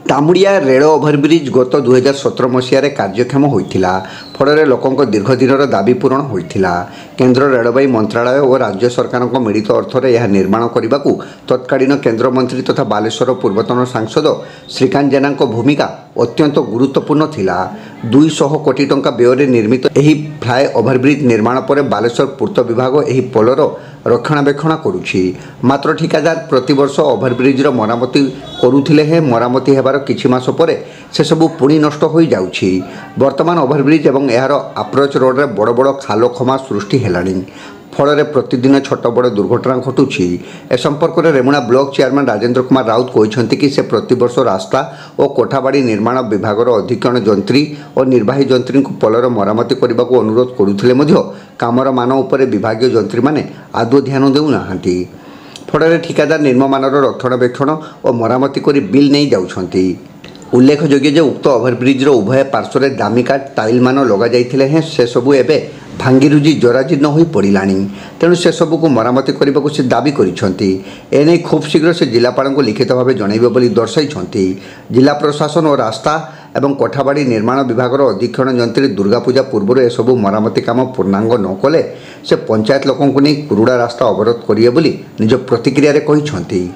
तामुड़िया rail overbridge गत 2017 मसीह कार्यक्षम होता फल लोकों दीर्घ दिन दाबी पूरण होता। केन्द्र रेलवे मंत्रालय और राज्य सरकार मिलित अर्थर यह निर्माण करने को तत्कालीन केन्द्र मंत्री तथा बालेश्वर पूर्वतन सांसद श्रीकांत जेना भूमिका अत्यंत गुरुत्वपूर्ण थिला। 200 कोटी टंका व्यय निर्मित यह फ्लाई ओभरब्रिज निर्माण पर बालेश्वर पूर्त विभाग यह पोलर रक्षणाबेक्षण करुछि। मात्र ठिकादार प्रतिवर्ष ओभरब्रिजर मरामती करुथिले हे मरामती हेबार किछि मास परे से सबु पुणी नष्ट हो जाउछि। वर्तमान ओभरब्रिज एवं यार अप्रोच रोड रे बड़ बड़ खाल खमा सृष्टि हेलाणी फल प्रतिदिन छोट बड़ दुर्घटना घटुछि। ए संपर्क में रेमुणा ब्लॉक चेयरमैन राजेंद्र कुमार राउत कहते कि से प्रतिवर्ष रास्ता और कोठाबाड़ी निर्माण विभाग अधीक्षण जंत्री और निर्वाही जंत्री को पोलर मरामती करने को अनुरोध करुथिले कामर मान उपर विभागीय जंत्री माने आदौ ध्यान देउना। फल ठिकादार निम्नमानर रक्षणाबेक्षण और मरामती कर बिल नहीं जाउछंती। उल्लेखयोग्य उक्त ओभरब्रिजर उभय पार्श्व दामिका टाइल मान लग जाइथिले हैं से सबु एबे भांगीरुजी जराजीर्ण हो पड़ाणी। तेणु से सबू को मरामती करने को से दाबी करिसेंती। एने खूब शीघ्र से जिलापाल को लिखित भाव जनइबे बोली दर्शाइछंती। जिला प्रशासन और रास्ता एवं कोठाबाड़ी निर्माण विभाग अधीक्षण जंत्री दुर्गा पूजा पूर्व एसबू मरामती काम पूर्णांग न कले से पंचायत लोकों को नहीं कुरुड़ा रास्ता अवरोध करिए बोली निज प्रतिक्रिया रे कहिसेंती।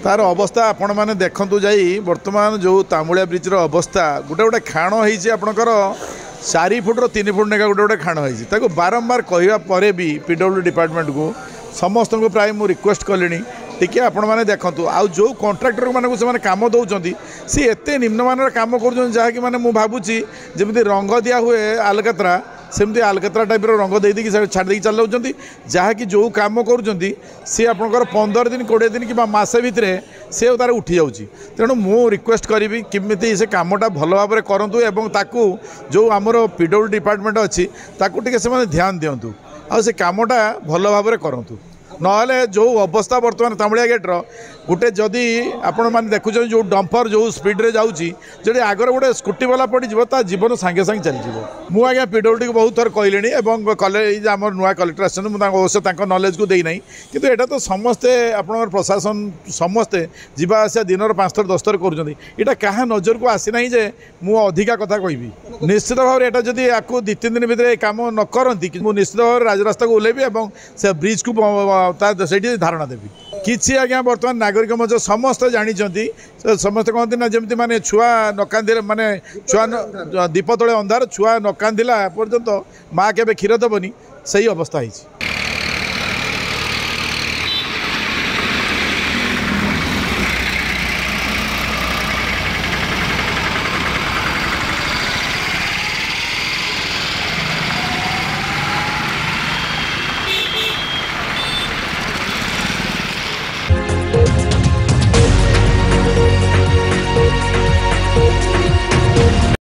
तार अवस्था आपण मैंने देखु जाई वर्तमान जो तामुड़िया ब्रिजर अवस्था गोटे गोटे खाण होकर 4 फुट 3 फुट नेका गोटे गोटे खाण हो बारंबार कहवा भी पीडब्ल्यू डिपार्टमेंट को समस्त को प्राय मुझे रिक्वेस्ट कले टी आपण मैंने देखूँ आउ जो कंट्राक्टर मानक से काम दौरान सी एत निम्नमान काम कर जहाँकि मैंने मुझे भावुची जमी रंग दिया हुए आलकतरा सेमती आलकतरा टाइप रंग दे छाड़ी चलाऊँ जहाँकि जो काम कर सी आपंकर 15 दिन 20 दिन कि मसे भितर से तार उठी जाऊँगी। तेणु मु रिक्वेस्ट करी किमिति से कामटा भल भाव में करूँ एवं ताकू जो आमर पीडब्ल्यू डिपार्टमेंट अच्छी ताकू टिके से ध्यान दिंतु आ से कामटा भल भाव में करूँ ना जो अवस्था बर्तमान तामुड़िया गेट्र गोटे जदि आपण मैंने देखुं जो डंपर जो स्पीड रे जाऊँगी जब आगर गोटे स्कूटी वाला पड़ो ता जीवन सांगे सांगे चलीज। मु आज्ञा पीडब्ल्यूडी को बहुत थर कहली कलेज आम नुआ कलेक्टर आसे नॉलेज को देना कि यहाँ तो समस्ते आप प्रशासन समस्ते जीवा आसा दिन 5 थर 10 थर कर क्या नजर को आसीना जे मु अधिका कथा कहि निश्चित भाव में यहाँ जब आपको 2-3 दिन भितर काम न करती निश्चित भाव राजरास्ता को ओह्लैबी और से ब्रिज को से धारणा देवी किसी आज्ञा बर्तमान नागरिक मंच समस्त जानते समस्त कहते ना जमी माने छुआ न कांदिले माने छुआ दीप तले अंधार छुआ न कांदिला पर्यंत माँ केबे क्षीर देवनी सही अवस्था है।